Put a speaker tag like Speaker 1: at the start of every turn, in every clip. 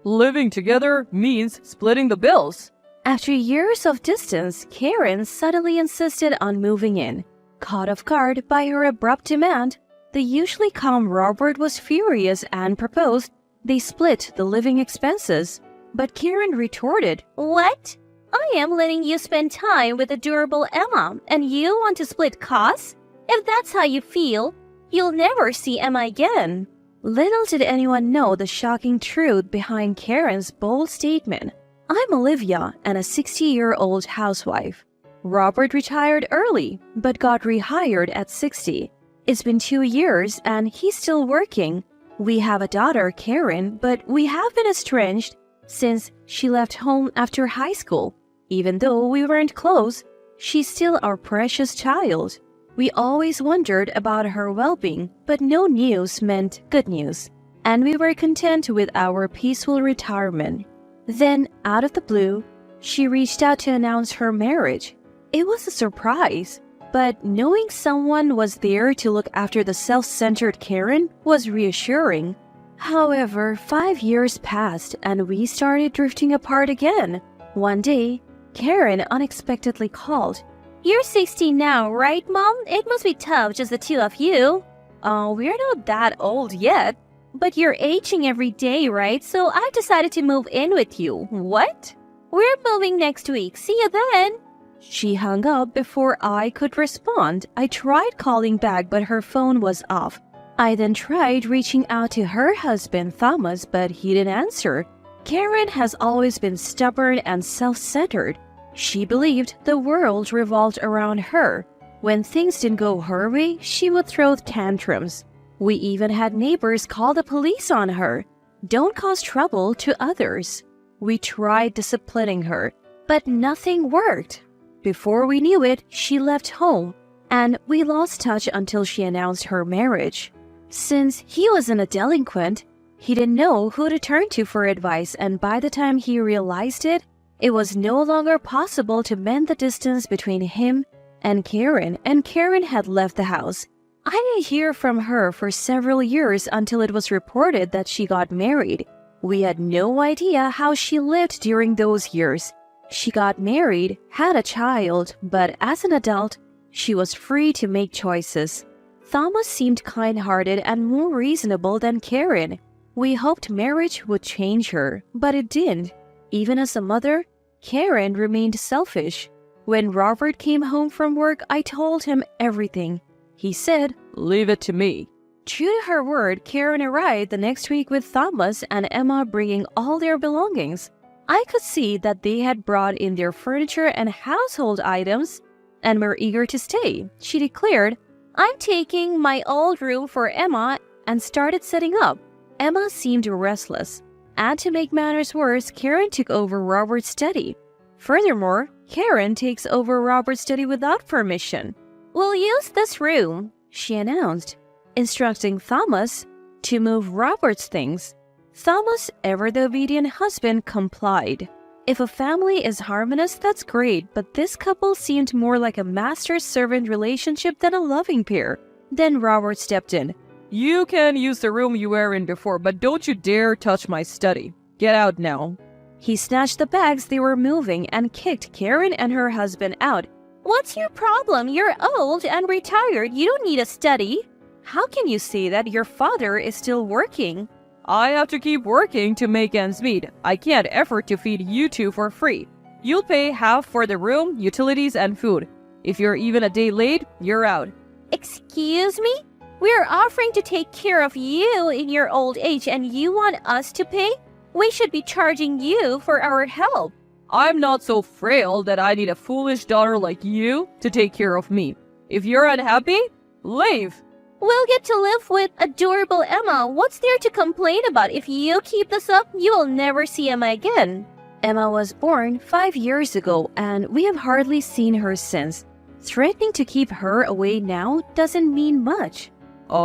Speaker 1: Living together means splitting the bills.
Speaker 2: After years of distance, Karen suddenly insisted on moving in. Caught off guard by her abrupt demand, the usually calm Robert was furious and proposed they split the living expenses. But Karen retorted, "What? I am letting you spend time with adorable Emma, and you want to split costs? If that's how you feel, you'll never see Emma again." Little did anyone know the shocking truth behind Karen's bold statement. I'm Olivia and a 60-year-old housewife. Robert retired early, but got rehired at 60. It's been 2 years and he's still working. We have a daughter, Karen, but we have been estranged since she left home after high school. Even though we weren't close, she's still our precious child. We always wondered about her well-being, but no news meant good news, and we were content with our peaceful retirement. Then, out of the blue, she reached out to announce her marriage. It was a surprise, but knowing someone was there to look after the self-centered Karen was reassuring. However, 5 years passed and we started drifting apart again. One day, Karen unexpectedly called. "You're 60 now, right, Mom? It must be tough, just the two of you." We're not that old yet. "But you're aging every day, right? So I decided to move in with you." "What?" "We're moving next week. See you then." She hung up before I could respond. I tried calling back, but her phone was off. I then tried reaching out to her husband, Thomas, but he didn't answer. Karen has always been stubborn and self-centered. She believed the world revolved around her. When things didn't go her way, she would throw tantrums. We even had neighbors call the police on her. Don't cause trouble to others. We tried disciplining her, but nothing worked. Before we knew it, she left home, and we lost touch until she announced her marriage. Since he wasn't a delinquent, he didn't know who to turn to for advice, and by the time he realized it, it was no longer possible to mend the distance between him and Karen had left the house. I didn't hear from her for several years until it was reported that she got married. We had no idea how she lived during those years. She got married, had a child, but as an adult, she was free to make choices. Thomas seemed kind-hearted and more reasonable than Karen. We hoped marriage would change her, but it didn't. Even as a mother, Karen remained selfish. When Robert came home from work, I told him everything. He said, "Leave it to me." True to her word, Karen arrived the next week with Thomas and Emma bringing all their belongings. I could see that they had brought in their furniture and household items and were eager to stay. She declared, "I'm taking my old room for Emma," and started setting up. Emma seemed restless. And to make matters worse, Karen took over Robert's study. Furthermore, Karen takes over Robert's study without permission. "We'll use this room," she announced, instructing Thomas to move Robert's things. Thomas, ever the obedient husband, complied. If a family is harmonious, that's great, but this couple seemed more like a master-servant relationship than a loving pair. Then Robert stepped in.
Speaker 1: You can use the room you were in before, but don't you dare touch my study. Get out now.
Speaker 2: He snatched the bags they were moving and kicked Karen and her husband out. "What's your problem? You're old and retired. You don't need a study." "How can you say that? Your father is still working."
Speaker 1: I have to keep working to make ends meet. I can't afford to feed you two for free. You'll pay half for the room, utilities, and food. If you're even a day late, you're out.
Speaker 2: "Excuse me? We're offering to take care of you in your old age and you want us to pay? We should be charging you for our help."
Speaker 1: I'm not so frail that I need a foolish daughter like you to take care of me. If you're unhappy, leave.
Speaker 2: "We'll get to live with adorable Emma. What's there to complain about? If you keep this up, you will never see Emma again." Emma was born 5 years ago, and we have hardly seen her since. Threatening to keep her away now doesn't mean much.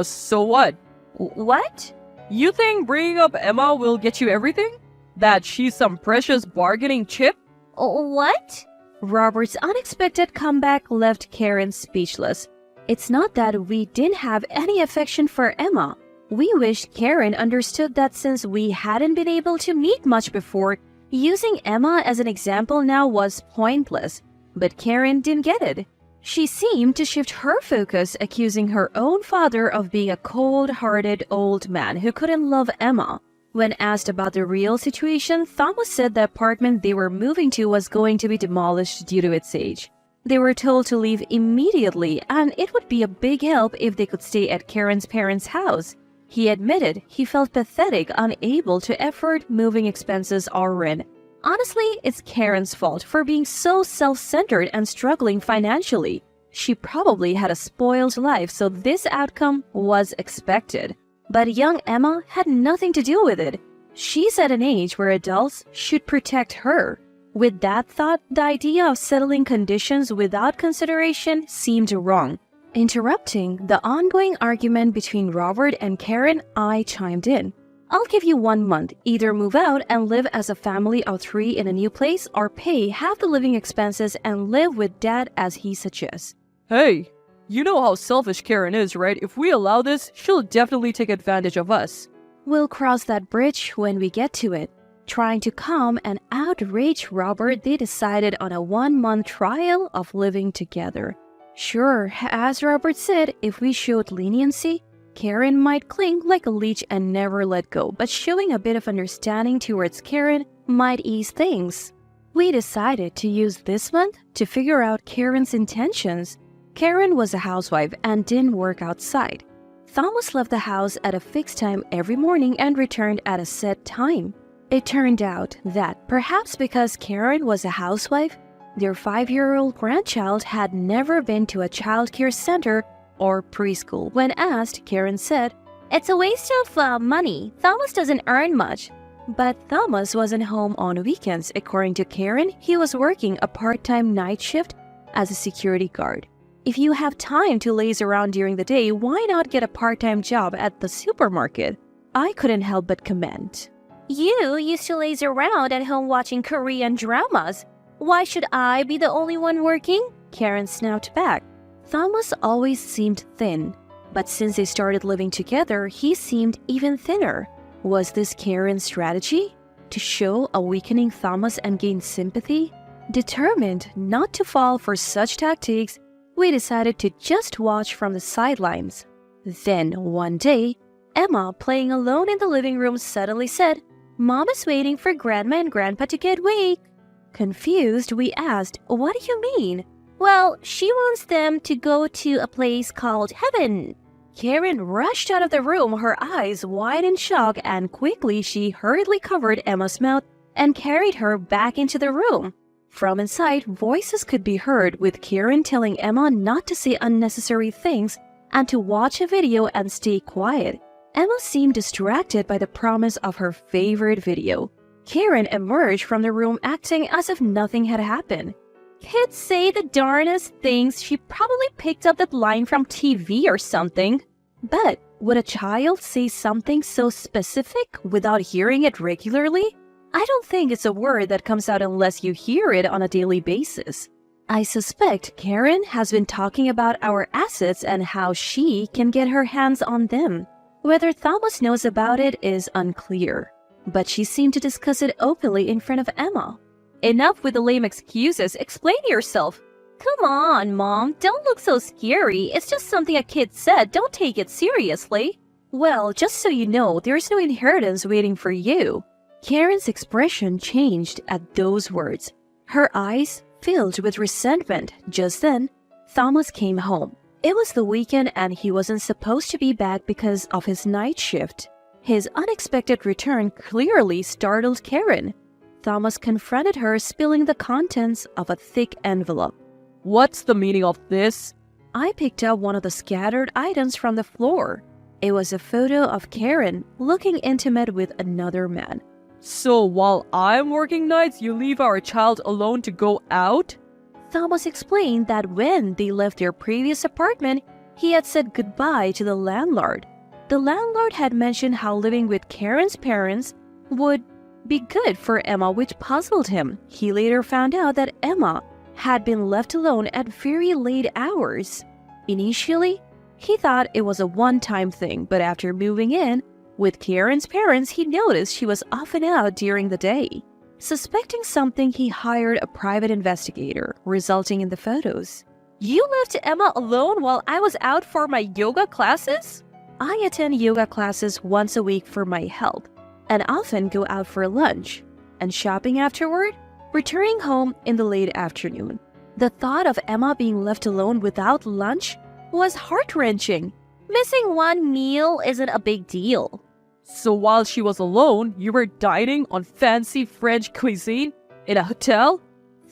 Speaker 1: So what?
Speaker 2: What?
Speaker 1: You think bringing up Emma will get you everything? That she's some precious bargaining chip?
Speaker 2: What? Robert's unexpected comeback left Karen speechless. It's not that we didn't have any affection for Emma. We wish Karen understood that since we hadn't been able to meet much before, using Emma as an example now was pointless. But Karen didn't get it. She seemed to shift her focus, accusing her own father of being a cold-hearted old man who couldn't love Emma. When asked about the real situation, Thomas said the apartment they were moving to was going to be demolished due to its age. They were told to leave immediately, and it would be a big help if they could stay at Karen's parents' house. He admitted he felt pathetic, unable to afford moving expenses or rent. Honestly, it's Karen's fault for being so self-centered and struggling financially. She probably had a spoiled life, so this outcome was expected. But young Emma had nothing to do with it. She's at an age where adults should protect her. With that thought, the idea of settling conditions without consideration seemed wrong. Interrupting the ongoing argument between Robert and Karen, I chimed in. I'll give you 1 month. Either move out and live as a family of 3 in a new place, or pay half the living expenses and live with Dad as he suggests.
Speaker 1: Hey, you know how selfish Karen is, right? If we allow this, she'll definitely take advantage of us.
Speaker 2: We'll cross that bridge when we get to it. Trying to calm and outrage Robert, they decided on a 1-month trial of living together. Sure, as Robert said, if we showed leniency, Karen might cling like a leech and never let go, but showing a bit of understanding towards Karen might ease things. We decided to use this month to figure out Karen's intentions. Karen was a housewife and didn't work outside. Thomas left the house at a fixed time every morning and returned at a set time. It turned out that, perhaps because Karen was a housewife, their 5-year-old grandchild had never been to a childcare center or preschool. When asked, Karen said, "It's a waste of money. Thomas doesn't earn much." But Thomas wasn't home on weekends. According to Karen, he was working a part-time night shift as a security guard. If you have time to laze around during the day, why not get a part-time job at the supermarket? I couldn't help but comment. You used to laze around at home watching Korean dramas. Why should I be the only one working? Karen snapped back. Thomas always seemed thin, but since they started living together, he seemed even thinner. Was this Karen's strategy? To show a weakening Thomas and gain sympathy? Determined not to fall for such tactics, we decided to just watch from the sidelines. Then, one day, Emma, playing alone in the living room, suddenly said, "Mom is waiting for Grandma and Grandpa to get awake." Confused, we asked, "What do you mean?" "Well, she wants them to go to a place called Heaven." Karen rushed out of the room, her eyes wide in shock, and quickly she hurriedly covered Emma's mouth and carried her back into the room. From inside, voices could be heard, with Karen telling Emma not to say unnecessary things and to watch a video and stay quiet. Emma seemed distracted by the promise of her favorite video. Karen emerged from the room acting as if nothing had happened. Kids say the darnest things. She probably picked up that line from TV or something. But would a child say something so specific without hearing it regularly? I don't think it's a word that comes out unless you hear it on a daily basis. I suspect Karen has been talking about our assets and how she can get her hands on them. Whether Thomas knows about it is unclear, but she seemed to discuss it openly in front of Emma. Enough with the lame excuses. Explain yourself. Come on, Mom. Don't look so scary. It's just something a kid said. Don't take it seriously. Well, just so you know, there's no inheritance waiting for you. Karen's expression changed at those words. Her eyes filled with resentment. Just then, Thomas came home. It was the weekend and he wasn't supposed to be back because of his night shift. His unexpected return clearly startled Karen. Thomas confronted her, spilling the contents of a thick envelope.
Speaker 1: What's the meaning of this?
Speaker 2: I picked up one of the scattered items from the floor. It was a photo of Karen looking intimate with another man.
Speaker 1: So while I'm working nights, you leave our child alone to go out?
Speaker 2: Thomas explained that when they left their previous apartment, he had said goodbye to the landlord. The landlord had mentioned how living with Karen's parents would be good for Emma, which puzzled him. He later found out that Emma had been left alone at very late hours. Initially, He thought it was a one-time thing, but after moving in with Karen's parents, he noticed she was often out during the day. Suspecting something, he hired a private investigator, resulting in the photos.
Speaker 1: You left Emma alone while I was out for my yoga classes?
Speaker 2: I attend yoga classes once a week for my health, and often go out for lunch and shopping afterward, returning home in the late afternoon. The thought of Emma being left alone without lunch was heart-wrenching.
Speaker 3: Missing one meal isn't a big deal.
Speaker 1: So while she was alone, you were dining on fancy French cuisine in a hotel?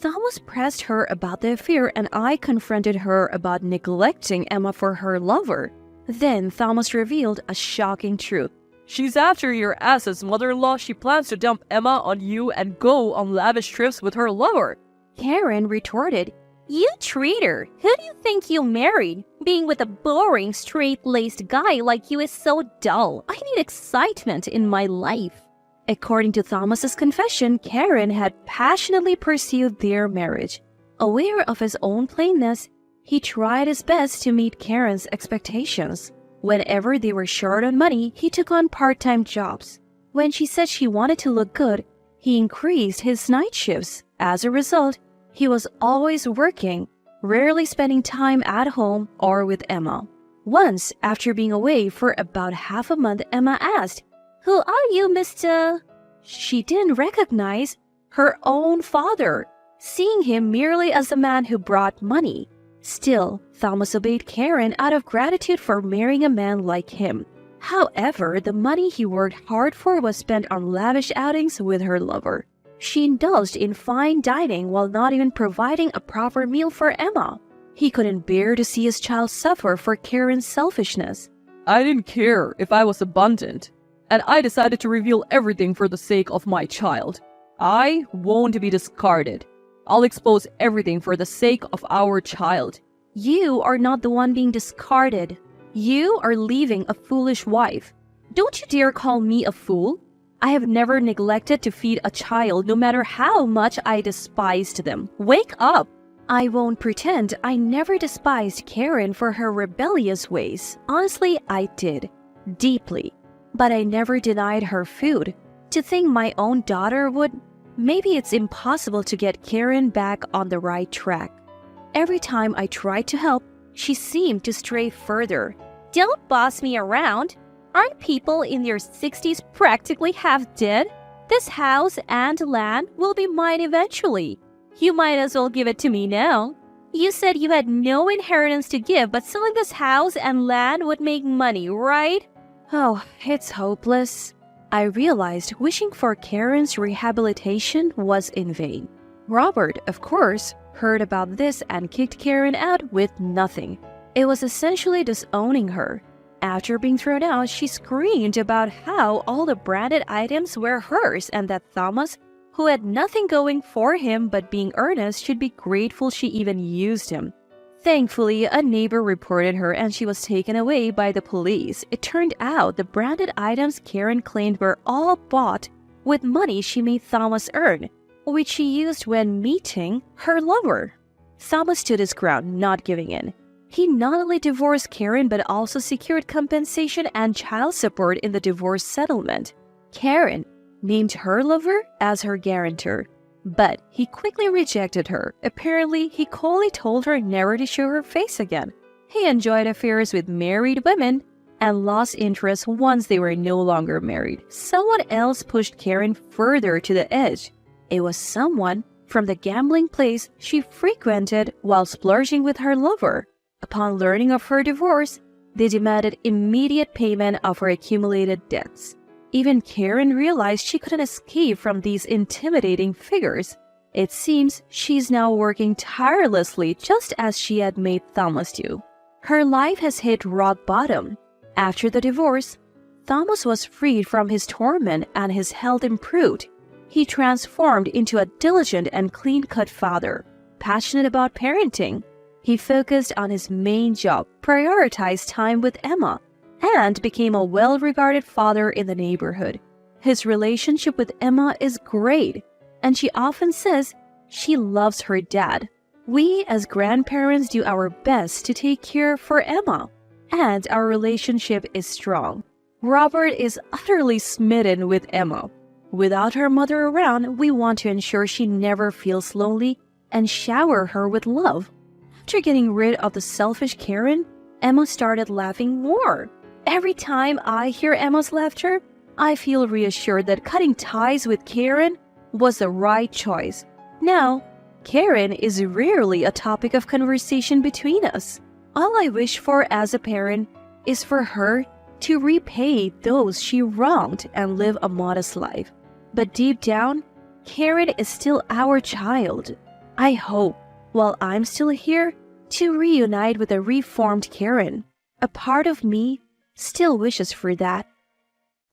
Speaker 2: Thomas pressed her about the affair, and I confronted her about neglecting Emma for her lover. Then Thomas revealed a shocking truth.
Speaker 1: She's after your ass as mother-in-law. She plans to dump Emma on you and go on lavish trips with her lover.
Speaker 2: Karen retorted,
Speaker 3: You traitor! Who do you think you married? Being with a boring, straight-laced guy like you is so dull. I need excitement in my life.
Speaker 2: According to Thomas's confession, Karen had passionately pursued their marriage. Aware of his own plainness, he tried his best to meet Karen's expectations. Whenever they were short on money, he took on part-time jobs. When she said she wanted to look good, he increased his night shifts. As a result, he was always working, rarely spending time at home or with Emma. Once, after being away for about half a month, Emma asked,
Speaker 3: Who are you, Mr.?
Speaker 2: She didn't recognize her own father, seeing him merely as the man who brought money. Still, Thomas obeyed Karen out of gratitude for marrying a man like him. However, the money he worked hard for was spent on lavish outings with her lover. She indulged in fine dining while not even providing a proper meal for Emma. He couldn't bear to see his child suffer for Karen's selfishness.
Speaker 1: I didn't care if I was abundant, and I decided to reveal everything for the sake of my child. I won't be discarded. I'll expose everything for the sake of our child.
Speaker 2: You are not the one being discarded. You are leaving a foolish wife. Don't you dare call me a fool. I have never neglected to feed a child, no matter how much I despised them. Wake up! I won't pretend I never despised Karen for her rebellious ways. Honestly, I did. Deeply. But I never denied her food. To think my own daughter would... Maybe it's impossible to get Karen back on the right track. Every time I tried to help, she seemed to stray further.
Speaker 3: Don't boss me around. Aren't people in their 60s practically half dead? This house and land will be mine eventually. You might as well give it to me now. You said you had no inheritance to give, but selling this house and land would make money, right?
Speaker 2: Oh, it's hopeless. I realized wishing for Karen's rehabilitation was in vain. Robert, of course, heard about this and kicked Karen out with nothing. It was essentially disowning her. After being thrown out, she screamed about how all the branded items were hers and that Thomas, who had nothing going for him but being earnest, should be grateful she even used him. Thankfully, a neighbor reported her and she was taken away by the police. It turned out the branded items Karen claimed were all bought with money she made Thomas earn, which she used when meeting her lover. Thomas stood his ground, not giving in. He not only divorced Karen but also secured compensation and child support in the divorce settlement. Karen named her lover as her guarantor, but he quickly rejected her. Apparently, he coldly told her never to show her face again. He enjoyed affairs with married women and lost interest once they were no longer married. Someone else pushed Karen further to the edge. It was someone from the gambling place she frequented while splurging with her lover. Upon learning of her divorce, they demanded immediate payment of her accumulated debts. Even Karen realized she couldn't escape from these intimidating figures. It seems she's now working tirelessly just as she had made Thomas do. Her life has hit rock bottom. After the divorce, Thomas was freed from his torment and his health improved. He transformed into a diligent and clean-cut father, passionate about parenting. He focused on his main job, prioritized time with Emma, and became a well-regarded father in the neighborhood. His relationship with Emma is great, and she often says she loves her dad. We as grandparents do our best to take care for Emma. and our relationship is strong. Robert is utterly smitten with Emma. Without her mother around, we want to ensure she never feels lonely and shower her with love. After getting rid of the selfish Karen, Emma started laughing more. Every time I hear Emma's laughter, I feel reassured that cutting ties with Karen was the right choice. Now, Karen is rarely a topic of conversation between us. All I wish for as a parent is for her to repay those she wronged and live a modest life. But deep down, Karen is still our child. I hope, while I'm still here, to reunite with a reformed Karen. A part of me still wishes for that.